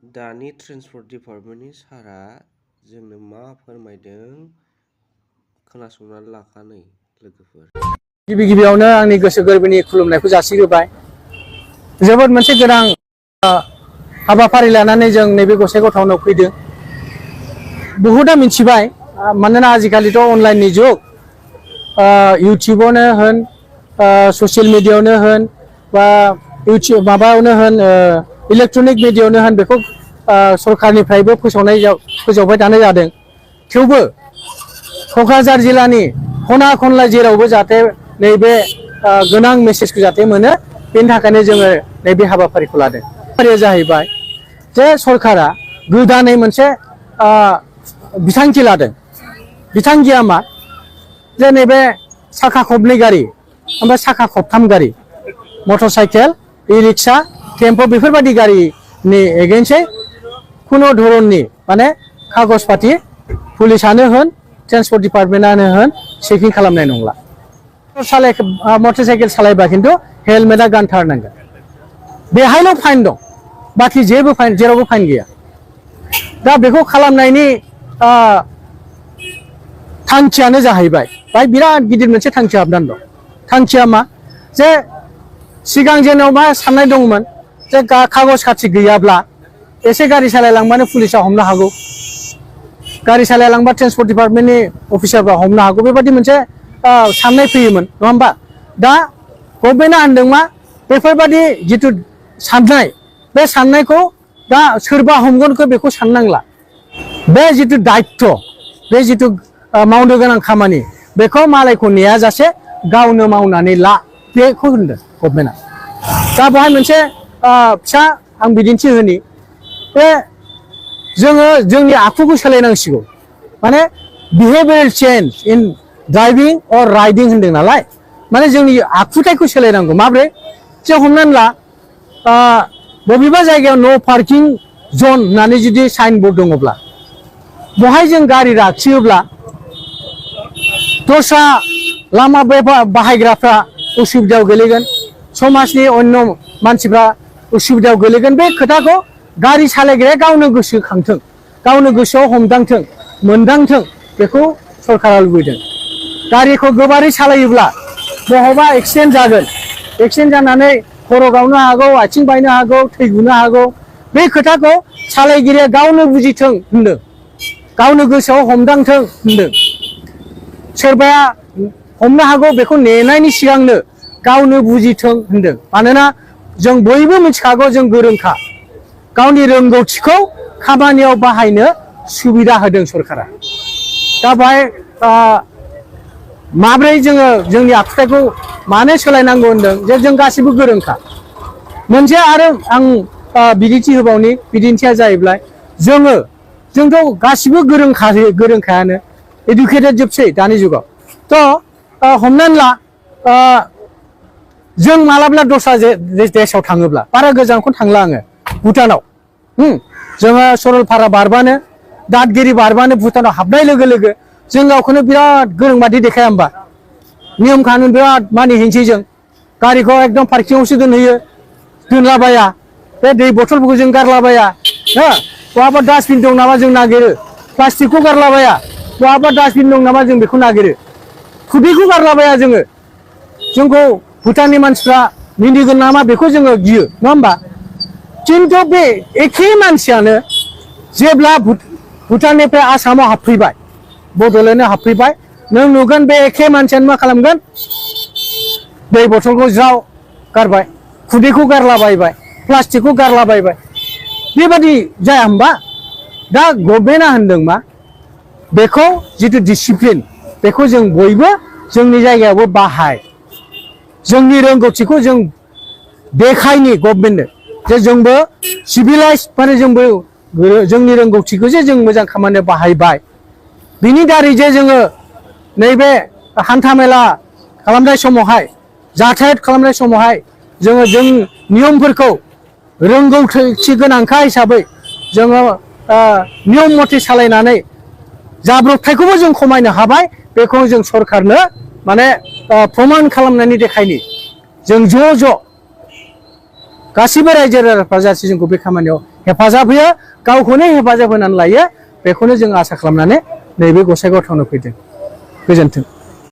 दानि ट्रेन्सपर्ट डिपार्टमेन्टनि सारा जोंनो मा फोरमायदों खोनासंनानै लाखानै लोगोफोर। गिबि गिबियावनो आंनि गोसो गोरबोनि खुलुमनायखौ जासिग्रोबाय। जोबोद मोनसे गोनां हाबाफारि लानानै जों नैबे गसाइगाव फैदों। बहुदा मिथिबाय मानोना आजिखालिथ' अनलाइननि जुग, इउटिउबावनो होन ससियेल मिडियायावनो होन बा माबायावनो होन इलेक्ट्रनिक मिडियायावनो होन बेखौ सरकारनिफ्रायबो फोसावबाय थानाय जादों। थेवबो क'क्राझार जिल्लानि खना खनला जेरावबो जाहाथे नैबे गोनां मेसेजखौ जाहाथे मोनो, बेनि थाखायनो जोङो नैबे हाबाफारिखौ लादों। हाबाफारिया जाहैबाय जे सरकारा गोदानै मोनसे बिथांखि लादों। बिथांखिया मा? जे नैबे साखा खबनै गारि ओमफ्राय साखा खबथाम गारि, motor cycle, E rickshaw, tempo बेफोरबायदि गारिनि एगेन्सै खुनु धरननि माने कागज पाति पुलिसानो होन ट्रेन्सपर्ट डिपार्टमेन्टआनो होन चेकिं खालामनाय नंला। मटर साइकेल सालायबा खिन्थु हेलमेटआ गानथारनांगोन। बेहायल' फाइन दं, बाखि जेबो फाइन, जेरावबो फाइन गैया। दा बेखौ खालामनायनि थांखियानो जाहैबाय, बाय बिराद गिदिर मोनसे थांखि हाबनानै दं। थांखिया मा? जे सिगां जेनाव मा साननाय दंमोन जे कागज खाथि गैयाब्ला एसे गारि सालायलांबानो पुलिसा हमनो हागौ, गारि सालायलांबा ट्रेन्सपर्ट डिपार्टमेन्टनि अफिसारफ्रा हमनो हागौ, बेबायदि मोनसे साननाय फैयोमोन, नङा होमबा? दा गभर्नमेन्टआ होनदों मा, बेफोरबायदि जिथु साननाय, बे साननायखौ दा सोरबा हमगोनखौ बेखौ साननांला। बे जिथु दायित्व, बे जिथु मावनो गोनां खामानि, बेखौ मालायखौ नेयाजासे गावनो मावनानै ला, बेखौ होनदों गभर्नमेन्टआ। दा बेवहाय मोनसे फिसा आं बिदिन्थि होनि, बे जोङो जोंनि आखुखौ सोलायनांसिगौ। माने बिहेभियरेल चेन्ज इन ड्राइभिं अर राइडिं होनदों नालाय, माने जोंनि आखुथायखौ सोलायनांगौ। माब्रै? जे हमनानै ला बबेबा जायगायाव नो पार्किं जन होननानै जुदि साइन बर्ड दङब्ला बहाय जों गारि लाखियोब्ला दस्रा लामा बाहायग्राफ्रा उसुबिदायाव गोलैगोन, समाजनि अन्य मानसिफ्रा उसुबिदायाव गोलैगोन। बे खोथाखौ गारि सालायग्राया गावनो गोसोखांथों, गावनो गोसोआव हमदांथों, मोनदांथों, बेखौ सरकारा लुबैदों। गारिखौ गोबारै सालायोब्ला बहाबा एक्सिडेन्ट जागोन, एक्सिडेन्ट जानानै खर' गावनो हागौ, आथिं बायनो हागौ, थैगुनो हागौ। बे खोथाखौ सालायगिरिया गावनो बुजिथों होनदों, गावनो गोसोआव हमदांथों होनदों। सोरबाया हमनो हागौ, बेखौ नेनायनि सिगांनो गावनो बुजिथों होनदों। मानोना जों बयबो मिथिखागौ जों गोरोंखा, गावनि रोंगौथिखौ खामानियाव बाहायनो सुबिदा होदों सरकारा। दा बेहाय माब्रै जोङो जोंनि आखुथायखौ मानो सोलायनांगौ होनदों, जे जों गासिबो गोरोंखा। मोनसे आरो आं बिदिन्थि होबावनि, बिदिन्थिया जाहैबाय जोंथ' गासिबो गोरोंखायानो, इडुकेटेड जोबसै दानि जुगाव। थ' हमनानै ला जों मालाब्ला दस्रा देशआव थाङोब्ला, बारा गोजानखौनो थांला आङो, भुटानाव। जोङो सरलपारा बारबानो, दादगिरि बारबानो भुटानाव हाबनाय लोगो लोगो जों गावखौनो बिराद गोरों बादि देखाया होमबा? नियम कानुन बिराद मानिहैनोसै जों, गारिखौ एकदम पार्किंआवसो दोनलाबाया, बे दै बथलफोरखौ जों गारलाबाया, बहाबा डास्टबिन दं नामा जों नागिरो, प्लास्टिकखौ गारलाबाया, बहाबा डास्टबिन दं नामा जों बेखौ नागिरो, खुदैखौ गारलाबाया जोङो। जोंखौ भुटाननि मानसिफ्रा मिनिगोन नामा बेखौ जोङो गियो, नङा होमबा? खिन्थु बे एखे मानसियानो जेब्ला भुटाननिफ्राय आसामाव हाबफैबाय, बड'लेण्डआव हाबफैबाय, नों नुगोन बे एखे मानसियानो मा खालामगोन? दै बथलखौ ज्राव गारबाय, खुदैखौ गारलाबायबाय, प्लास्टिकखौ गारलाबायबाय, बेबादि जाया होमबा? दा गभर्नमेन्टआ होनदों मा, बेखौ जिथु डिसिप्लिन, बेखौ जों बयबो जोंनि जायगायावबो बाहाय, जोंनि रोंगौथिखौ जों देखायनि गभर्नमेन्टनो, जे जोंबो सिभिलाइज, माने जोंबो जोंनि रोंगौथिखौ जे जों मोजां खामानियाव बाहायबाय। बिनि दारै जे जोङो नैबे हान्था मेला खालामनाय समावहाय, जाथायत खालामनाय समावहाय जोङो जों नियमफोरखौ रोंगौथि गोनांखा हिसाबै जोङो नियम मथे सालायनानै जाब्रबथायखौबो जों खमायनो हाबाय। बेखौ जों सरकारनो माने प्रमान खालामनानै देखायनि, जों ज' ज' गासिबो रायजो राजाफ्रा जाहाथे जोंखौ बे खामानियाव हेफाजाब होयो गावखौनो हेफाजाब होनानै लायो बेखौनो जों आसा खालामनानै नैबे गसाइगाव टाउनाव फैदों गोजोन्थों।